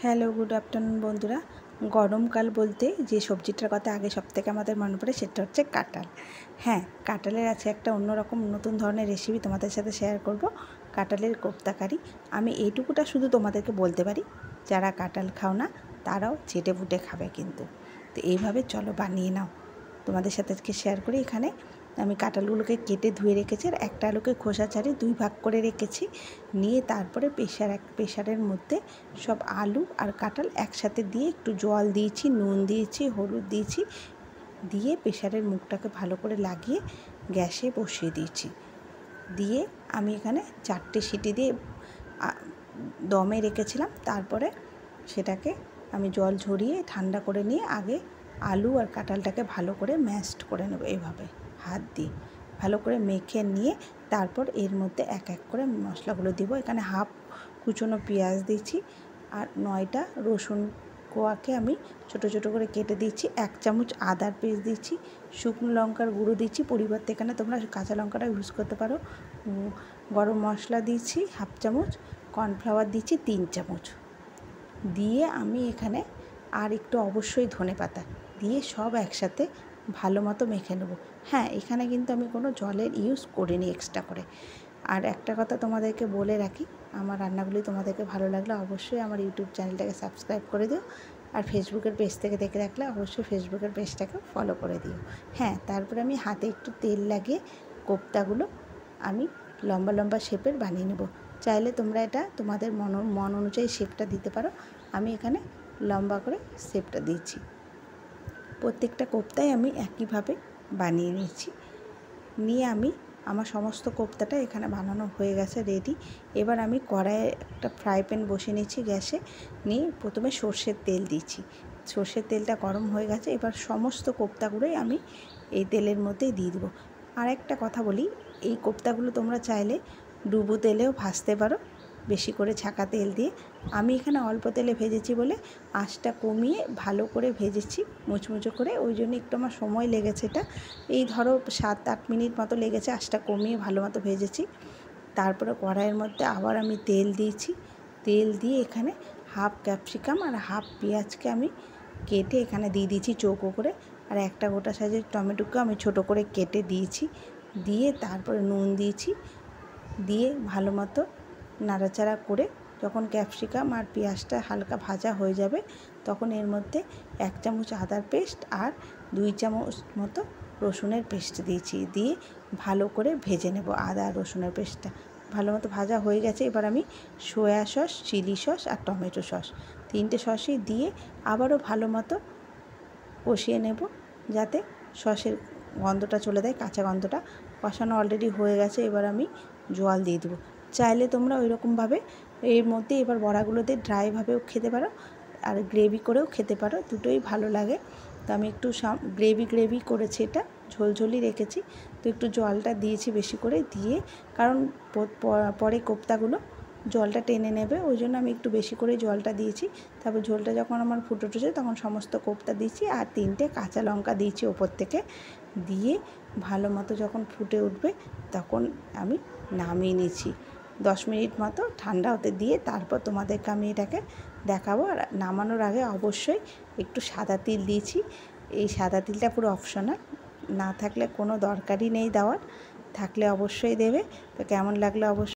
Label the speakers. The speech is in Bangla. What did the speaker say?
Speaker 1: হ্যালো, গুড আফটারনুন বন্ধুরা। গরমকাল বলতে যে সবজিটার কথা আগে সবথেকে আমাদের মনে পড়ে সেটা হচ্ছে কাঁঠাল। হ্যাঁ, কাঁঠালের আছে একটা অন্যরকম নতুন ধরনের রেসিপি তোমাদের সাথে শেয়ার করব, কাঁঠালের কোপ্তা কারি। আমি এইটুকুটা শুধু তোমাদেরকে বলতে পারি, যারা কাঁঠাল খাও না তারাও চেটেপুটে খাবে কিন্তু। তো এইভাবে চলো বানিয়ে নাও, তোমাদের সাথে আজকে শেয়ার করি। এখানে আমি কাঁঠালগুলোকে কেটে ধুয়ে রেখেছি আর একটা আলুকে খোসা ছাড়িয়ে 2 ভাগ করে রেখেছি। নিয়ে তারপরে প্রেশারের মধ্যে সব আলু আর কাঁঠাল একসাথে দিয়ে একটু জল দিয়েছি, নুন দিয়েছি, হলুদ দিয়েছি, দিয়ে প্রেশারের মুখটাকে ভালো করে লাগিয়ে গ্যাসে বসিয়ে দিয়েছি। দিয়ে আমি এখানে 4টে সিটি দিয়ে দমে রেখেছিলাম। তারপরে সেটাকে আমি জল ঝরিয়ে ঠান্ডা করে নিয়ে আগে আলু আর কাঁঠালটাকে ভালো করে ম্যাশড করে নেব। এইভাবে হাত দিয়ে ভালো করে মেখে নিয়ে তারপর এর মধ্যে এক এক করে মশলাগুলো দিব। এখানে হাফ কুচনো পেঁয়াজ দিয়েছি আর 9টা রসুন কোয়াকে আমি ছোট ছোট করে কেটে দিচ্ছি। 1 চামচ আদার পেস্ট দিচ্ছি, শুকনো লঙ্কার গুঁড়ো দিচ্ছি, পরিবর্তে এখানে তোমরা কাঁচা লঙ্কাটা ইউজ করতে পারো। গরম মশলা দিচ্ছি হাফ চামচ, কর্নফ্লাওয়ার দিচ্ছি 3 চামচ। দিয়ে আমি এখানে আর একটু অবশ্যই ধনেপাতা দিয়ে সব একসাথে ভালো মতো মেখে নেব। হ্যাঁ, এখানে কিন্তু আমি কোনো জলের ইউজ করিনি এক্সট্রা করে। আর একটা কথা তোমাদেরকে বলে রাখি, আমার রান্নাগুলি তোমাদেরকে ভালো লাগলে অবশ্যই আমার ইউটিউব চ্যানেলটাকে সাবস্ক্রাইব করে দিও। আর ফেসবুকের পেজ থেকে দেখে রাখলে অবশ্যই ফেসবুকের পেজটাকে ফলো করে দিও। হ্যাঁ, তারপরে আমি হাতে একটু তেল লাগিয়ে কোপ্তাগুলো আমি লম্বা লম্বা শেপের বানিয়ে নেব। চাইলে তোমরা এটা তোমাদের মন অনুযায়ী শেপটা দিতে পারো। আমি এখানে লম্বা করে শেপটা দিয়েছি। প্রত্যেকটা কোপ্তাই আমি একইভাবে বানিয়ে নিয়েছি। নিয়ে আমি আমার সমস্ত কোপ্তাটা এখানে বানানো হয়ে গেছে, রেডি। এবার আমি কড়াইয়ে একটা ফ্রাই প্যান বসিয়ে নিয়েছি গ্যাসে। নিয়ে প্রথমে সর্ষের তেল দিচ্ছি। সর্ষের তেলটা গরম হয়ে গেছে, এবার সমস্ত কোপ্তাগুলোই আমি এই তেলের মধ্যেই দিয়ে দেবো। আর একটা কথা বলি, এই কোপ্তাগুলো তোমরা চাইলে ডুবো তেলেও ভাজতে পারো, বেশি করে ছাঁকা তেল দিয়ে। আমি এখানে অল্প তেলে ভেজেছি বলে আঁচটা কমিয়ে ভালো করে ভেজেছি মুচমুচো করে, ওই জন্য একটু আমার সময় লেগেছে। এটা এই ধরো 7-8 মিনিট মতো লেগেছে, আঁচটা কমিয়ে ভালো মতো ভেজেছি। তারপরে কড়াইয়ের মধ্যে আবার আমি তেল দিয়েছি। তেল দিয়ে এখানে হাফ ক্যাপসিকাম আর হাফ পেঁয়াজকে আমি কেটে এখানে দিয়ে দিয়েছি চৌকো করে। আর একটা গোটা সাইজের টমেটোকে আমি ছোট করে কেটে দিয়েছি। দিয়ে তারপরে নুন দিয়েছি, দিয়ে ভালো মতো নাড়াচাড়া করে যখন ক্যাপসিকাম আর পেঁয়াজটা হালকা ভাজা হয়ে যাবে তখন এর মধ্যে 1 চামচ আদার পেস্ট আর 2 চামচ মতো রসুনের পেস্ট দিয়েছি। দিয়ে ভালো করে ভেজে নেব আদা আর রসুনের পেস্টটা। ভালো মতো ভাজা হয়ে গেছে। এবার আমি সয়া সস, চিলি সস আর টমেটো সস 3টে সসই দিয়ে আবারও ভালো মতো কষিয়ে নেব, যাতে সসের গন্ধটা চলে যায়, কাঁচা গন্ধটা। কষানো অলরেডি হয়ে গেছে। এবার আমি জল দিয়ে দেবো। চাইলে তোমরা ওই রকমভাবে এর মধ্যে এবার বড়াগুলোতে ড্রাইভাবেও খেতে পারো আর গ্রেভি করেও খেতে পারো, দুটোই ভালো লাগে। তো আমি একটু গ্রেভি করেছি, এটা ঝোলঝোলই রেখেছি। তো একটু জলটা দিয়েছি বেশি করে, দিয়ে কারণ পরে কোপ্তাগুলো জলটা টেনে নেবে, ওই জন্য আমি একটু বেশি করে জলটা দিয়েছি। তারপর ঝোলটা যখন আমার ফুটে উঠেছে তখন সমস্ত কোপ্তা দিয়েছি আর 3টে কাঁচা লঙ্কা দিয়েছি ওপর থেকে। দিয়ে ভালো মতো যখন ফুটে উঠবে তখন আমি নামিয়ে নিয়েছি। 10 মিনিট মতো ঠান্ডা হতে দিয়ে তারপর তোমাদেরকে আমি এটাকে দেখাবো। আর নামানোর আগে অবশ্যই একটু সাদা তিল দিয়েছি। এই সাদা তিলটা পুরো অপশনাল, না থাকলে কোনো দরকারই নেই দেওয়ার, থাকলে অবশ্যই দেবে। তো কেমন লাগলো অবশ্যই